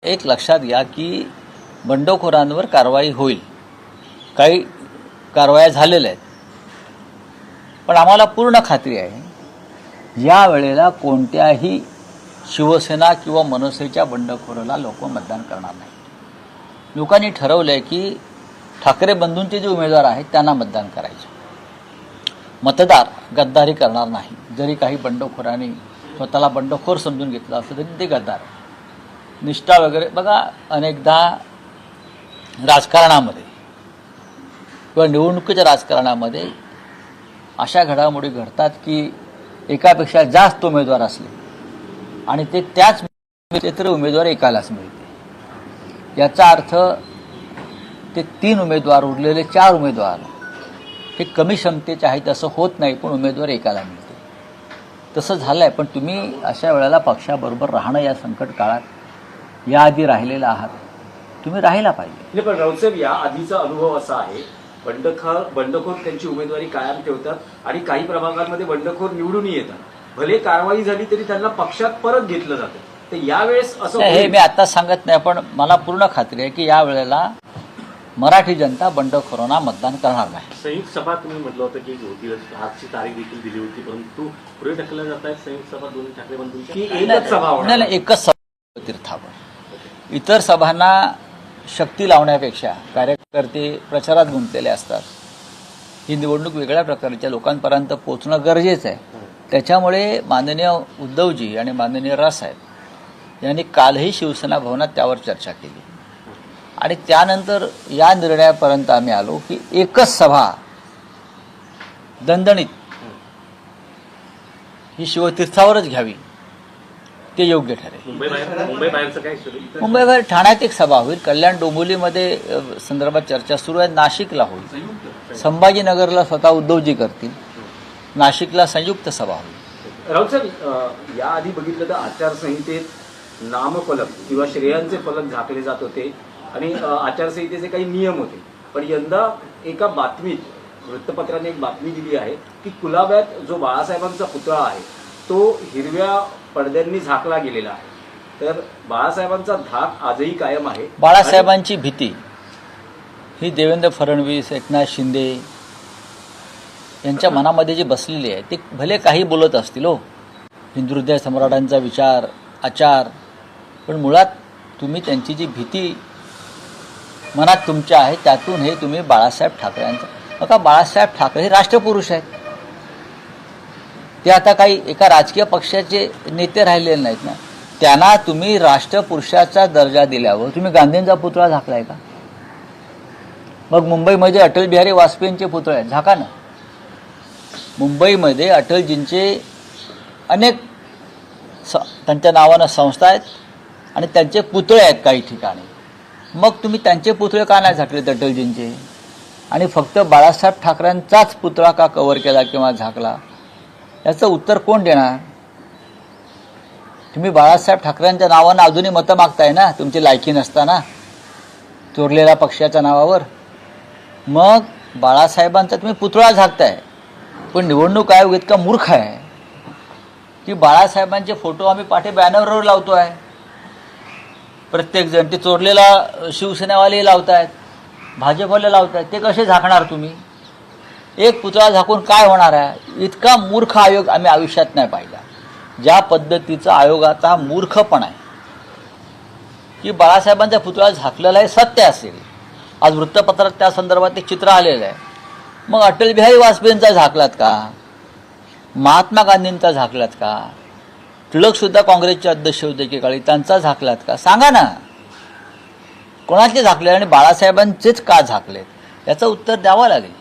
एक लक्षात घ्या की बंडखोरांवर कारवाई होईल, काही कारवाया झालेल्या आहेत, पण आम्हाला पूर्ण खात्री आहे या वेळेला कोणत्याही शिवसेना किंवा मनसेच्या बंडखोराला लोक मतदान करणार नाही। लोकांनी ठरवलंय की ठाकरे बंधूंचे जे उमेदवार आहेत त्यांना मतदान करायचे। मतदार गद्दारी करणार नाही। जरी काही बंडखोरांनी स्वतःला बंडखोर समजून घेतलं असलं तरी ते गद्दार निष्ठा वगैरे बघा, अनेकदा राजकारणामध्ये किंवा निवडणुकीच्या राजकारणामध्ये अशा घडामोडी घडतात की एकापेक्षा जास्त उमेदवार असले आणि ते त्याच क्षेत्र उमेदवार एकालाच मिळते। याचा अर्थ ते 3 उमेदवार उरलेले 4 उमेदवार हे कमी क्षमतेचे आहेत असं होत नाही, पण उमेदवार एकाला मिळते। तसं झालंय, पण तुम्ही अशा वेळेला पक्षाबरोबर राहणं या संकट काळात याआधी राहिलेला आहात, तुम्ही राहायला पाहिजे। पण राऊतसाहेब, या आधीचा अनुभव असा आहे, बंडखोर त्यांची उमेदवारी कायम ठेवतात आणि काही प्रभागांमध्ये बंडखोर निवडून येतात। भले कारवाई झाली तरी त्यांना पक्षात परत घेतलं जातं। तर यावेळेस असं हे मी आता सांगत नाही, पण मला पूर्ण खात्री आहे की या वेळेला मराठी जनता बंडखोरांना मतदान करणार नाही। संयुक्त सभा तुम्ही म्हटलं होतं की होती, आजची तारीख देखील दिली होती, परंतु पुढे ढकलल्या जात आहेत संयुक्त सभा दोन्ही ठाकरे बंधूंची एकच सभा होणार नाही, एकच सभा तीर्थावर। इतर सभांना शक्ती लावण्यापेक्षा कार्यकर्ते प्रचारात गुंतलेले असतात। ही निवडणूक वेगळ्या प्रकारच्या लोकांपर्यंत पोहोचणं गरजेचं आहे। त्याच्यामुळे माननीय उद्धवजी आणि माननीय रावसाहेब यांनी कालही शिवसेना भवनात त्यावर चर्चा केली आणि त्यानंतर या निर्णयापर्यंत आम्ही आलो की एकच सभा दणदणीत ही शिवतीर्थावरच घ्यावी, ते योग्य ठरेल। मुंबई बाहेर ठाण्यात एक सभा होईल, कल्याण डोंबिवलीमध्ये संदर्भात चर्चा सुरू आहे, नाशिकला होईल, संभाजीनगरला स्वतः उद्धवजी करतील, नाशिकला संयुक्त सभा होईल। राऊतसाहेब, याआधी बघितलं तर आचारसंहितेत नामफलक किंवा श्रेयांचे फलक झाकले जात होते आणि आचारसंहितेचे काही नियम होते, पण यंदा एका बातमीत वृत्तपत्राने एक बातमी दिली आहे की कुलाब्यात जो बाळासाहेबांचा पुतळा आहे तो हिरव्या पडद्यांनी झाकला गेलेला आहे। तर बाळासाहेबांचा धाक आजही कायम आहे। बाळासाहेबांची भीती ही देवेंद्र फडणवीस, एकनाथ शिंदे यांच्या मनामध्ये जी बसलेली आहे, ते भले काही बोलत असतील हो, हिंदुहृदय सम्राटांचा विचार आचार, पण मुळात तुम्ही त्यांची जी भीती मनात तुमच्या आहे त्यातून हे तुम्ही बाळासाहेब ठाकरेंचं बघा, बाळासाहेब ठाकरे हे राष्ट्रपुरुष आहेत। ते आता काही एका राजकीय पक्षाचे नेते राहिलेले नाहीत ना। त्यांना तुम्ही राष्ट्रपुरुषाचा दर्जा दिल्यावर तुम्ही गांधींचा पुतळा झाकलाय का? मग मुंबईमध्ये अटल बिहारी वाजपेयींचे पुतळे आहेत, झाका ना। मुंबईमध्ये अटलजींचे अनेक त्यांच्या नावानं संस्था आहेत आणि त्यांचे पुतळे आहेत काही ठिकाणी, मग तुम्ही त्यांचे पुतळे का नाही झाकलेत अटलजींचे, आणि फक्त बाळासाहेब ठाकरेंचाच पुतळा का कव्हर केला किंवा झाकला? याचं उत्तर कोण देणार? तुम्ही बाळासाहेब ठाकरेंच्या नावानं अजूनही मतं मागताय ना, तुमची लायकी नसताना चोरलेल्या पक्षाच्या नावावर। मग बाळासाहेबांचा तुम्ही पुतळा झाकताय, पण निवडणूक आयोग इतका मूर्ख आहे की बाळासाहेबांचे फोटो आम्ही पाठे बॅनरवर लावतोय, प्रत्येक जण ते चोरलेला शिवसेनावाले लावतायत, भाजपवाले लावतायत, ते कसे झाकणार तुम्ही? एक पुतळा झाकून काय होणार आहे? इतका मूर्ख आयोग आम्ही आयुष्यात नाही पाहिला। ज्या पद्धतीचा आयोगाचा मूर्खपणा आहे की बाळासाहेबांचा पुतळा झाकलेला आहे, सत्य असेल, आज वृत्तपत्रात त्या संदर्भात एक चित्र आलेलं आहे, मग अटल बिहारी वाजपेयींचा झाकलात का? महात्मा गांधींचा झाकलात का? टिळक सुद्धा काँग्रेसचे अध्यक्ष होते की काळी, त्यांचा झाकलात का? सांगा ना, कोणाचे झाकले आणि बाळासाहेबांचेच का झाकलेत? याचं उत्तर द्यावं लागेल।